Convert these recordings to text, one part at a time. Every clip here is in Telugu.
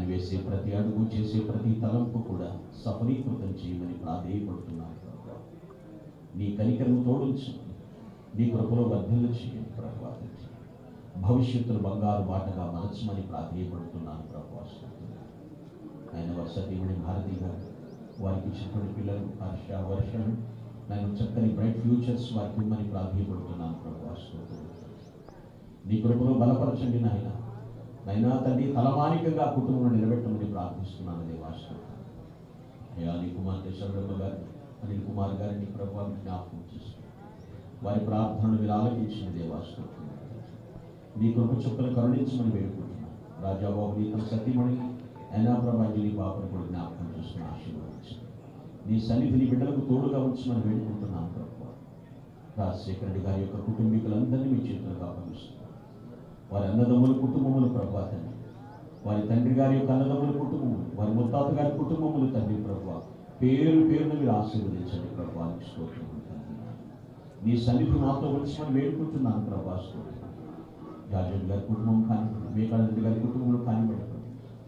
ఆయన వేసే ప్రతి అడుగు, చేసే ప్రతి తలంపు కూడా సఫలీకృతం చేయమని ప్రాధేయపడుతున్నాను ప్రభు. నీ కనికరం తోడుంచు, నీ కృపలో వర్ధిల్ల చేయని ప్రభు. భవిష్యత్తును బంగారు బాటగా మలచమని ప్రాధేయపడుతున్నాను ప్రభు. ఆయన వర్షదేవుడి భారతీ గారు, వారికి ఇచ్చినటువంటి పిల్లలు హర్ష, వర్షం, నేను చక్కని బ్రైట్ ఫ్యూచర్స్ వారికి ఇమ్మని ప్రాధేయపడుతున్నాను ప్రభు. నీ కృపలో బలపరచండి నాయన. నైనా తండ్రి తలమానికంగా కుటుంబం నిలబెట్టమని ప్రార్థిస్తున్నాను దేవాశ్రం. అయ్యా నీ కుమార్తె శరణ గారు, అనిల్ కుమార్ గారిని ప్రభావం జ్ఞాపకం చేసుకుని వారి ప్రార్థనలు మీరు ఆలకించిన దేవాశ్రం. నీ కృప చుక్కలు కరుణించమని వేడుకుంటున్నాను. రాజాబాబు నీ తన సతీమణి అయినా ప్రభాంజలి బాబుని కూడా జ్ఞాపకం చేసుకుని ఆశీర్వదించు. నీ సన్నిధిని బిడ్డలకు తోడుగా ఉంచమని వేడుకుంటున్నాను ప్రభు. రాజశేఖర రెడ్డి గారి యొక్క కుటుంబీకులందరినీ మీ చేతులకు అప్పగిస్తున్నాను. వారి అన్నదమ్ముల కుటుంబములు ప్రభా తండ్రి, వారి తండ్రి గారి యొక్క అన్నదమ్ముల కుటుంబములు, వారి ముత్తాత గారి కుటుంబములు తండ్రి ప్రభా, పేరు పేరును మీరు ఆశీర్వదించండి ప్రభా. స్తోత్రం. నీ సన్నిధి మాతో ఉంచమని వేడుకుంటున్నాను ప్రభా. స్తోత్రం. జాజన్ గారి కుటుంబం కానివ్వండి, మేకారెడ్డి గారి కుటుంబంలో కానివ్వండి,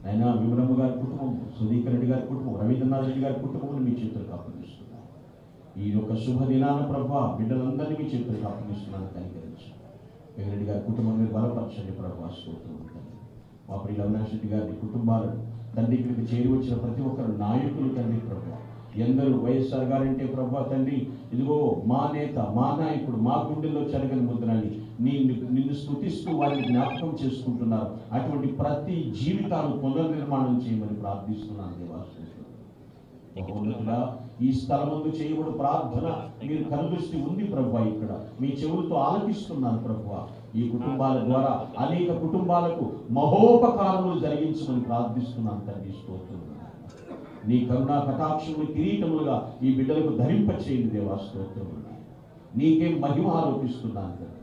అయినా విమలమ్మ గారి కుటుంబం, సుధీకర్ రెడ్డి గారి కుటుంబం, రవీంద్రనాథ్ రెడ్డి గారి కుటుంబం మీ చేతులకు అప్పగిస్తున్నాను. ఈ యొక్క శుభదినాన ప్రభా బిడ్డలందరినీ మీ చేతులకు అప్పగిస్తున్నాను. కనికరించు. వెంకరెడ్డి గారి కుటుంబం మీరు బలపరచండి ప్రభా. స్తోత్రం. మా ప్రియుల అవినాష్ రెడ్డి గారి కుటుంబాలను తండ్రి ఇక్కడికి చేరి వచ్చిన ప్రతి ఒక్కరు నాయకులు తండ్రి ప్రభా. ఎందరూ వైఎస్ఆర్ గారంటే ప్రభా తండ్రి, ఇదిగో మా నేత, మా నాయకుడు, మా గుండెల్లో చెరగని ముద్రని నిన్ను స్తుతిస్తూ వారిని జ్ఞాపకం చేసుకుంటున్నారు. అటువంటి ప్రతి జీవితాలు పునర్నిర్మాణం చేయమని ప్రార్థిస్తున్నాను దేవాశ్వరుడు. ఈ స్థలం ముందు చేయబడు ప్రార్థన మీరు కనుదృష్టి ఉంది ప్రభు. ఇక్కడ మీ చెవులతో ఆలకిస్తున్నాను ప్రభు. ఈ కుటుంబాల ద్వారా అనేక కుటుంబాలకు మహోపకారములు జరిగించమని ప్రార్థిస్తున్నాను తండ్రి. స్తోత్రం. నీ కరుణా కటాక్షములు కిరీటములుగా ఈ బిడ్డలకు ధరింపచేయండి దేవా. స్తోత్రం. నీకేం మహిమ ఆరోపిస్తున్నాను తండ్రి.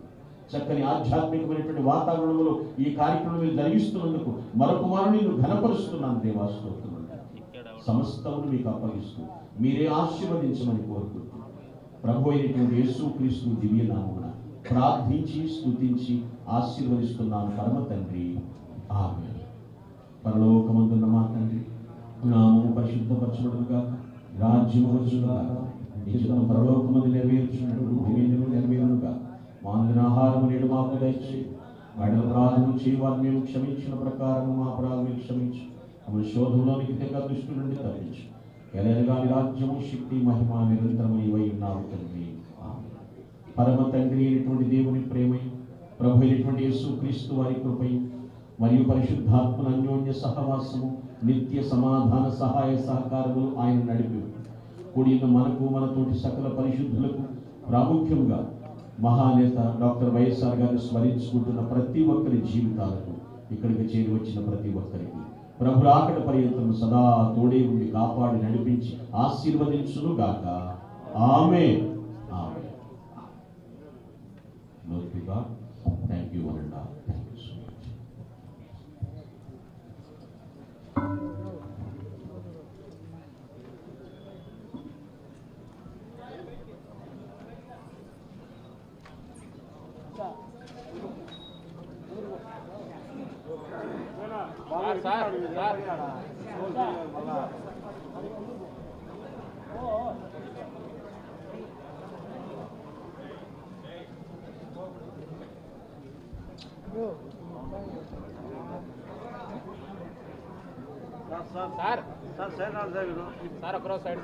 చక్కని ఆధ్యాత్మికమైనటువంటి వాతావరణంలో ఈ కార్యక్రమం జరిగిస్తున్నందుకు మరొక మారు నేను ఘనపరుస్తున్నాను దేవా. స్తోత్రం. సమస్తమును మీకు అప్పగిస్తూ మీరే ఆశీర్వదించమని కోరుకుంటున్నాను. ప్రభు అయినటువంటి యేసుక్రీస్తు దివ్య నామమున ప్రార్థించి స్తుతించి ఆశీర్వదిస్తున్నాను పరమ తండ్రి. ఆమేన్. పరలోకమందున్న మా తండ్రి, నామము పరిశుద్ధపరచబడునుగాక, రాజ్యము వచ్చునుగాక, నీ చిత్తము పరలోకమందు నెరవేర్చున్నట్లు భూమిలో నెరవేరునుగాక. మా అనుదిన ఆహారము నేడు మాకు దయచేయి. మా అపరాధములు చేయవారిని మేము క్షమించిన ప్రకారము మా అపరాధములు క్షమించు. మన శోధంలోనికి తెగ దృష్టి నుండి తప్పించు. ఎలాగా రాజ్యము, శక్తి, మహిమ నిరంతరము నీవై ఉన్నావు తండ్రి. పరమ తండ్రి అయినటువంటి దేవుని ప్రేమ, ప్రభు అయినటువంటి యేసుక్రీస్తు వారి కృపయు మరియు పరిశుద్ధాత్మల అన్యోన్య సహవాసము, నిత్య సమాధాన సహాయ సహకారములు ఆయన నడిపి కూడిన మనకు, మనతోటి సకల పరిశుద్ధులకు, ప్రాముఖ్యంగా మహానేత డాక్టర్ వైఎస్ఆర్ గారిని స్మరించుకుంటున్న ప్రతి ఒక్కరి జీవితాలకు, ఇక్కడికి చేరి వచ్చిన ప్రతి ఒక్కరికి ప్రభు రాకడ పర్యంతం సదా తోడే ఉండి కాపాడి నడిపించి ఆశీర్వదించును గాక. ఆమేన్. ఆమేన్. Glory to God. Thank you one and all. Thank you so much. Sir ఒకరో సైడ్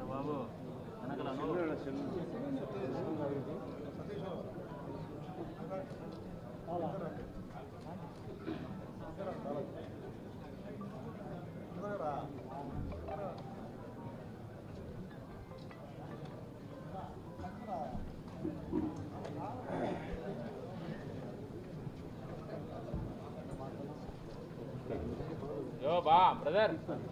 బాబు బా బ్రదర్ తీసుకోండి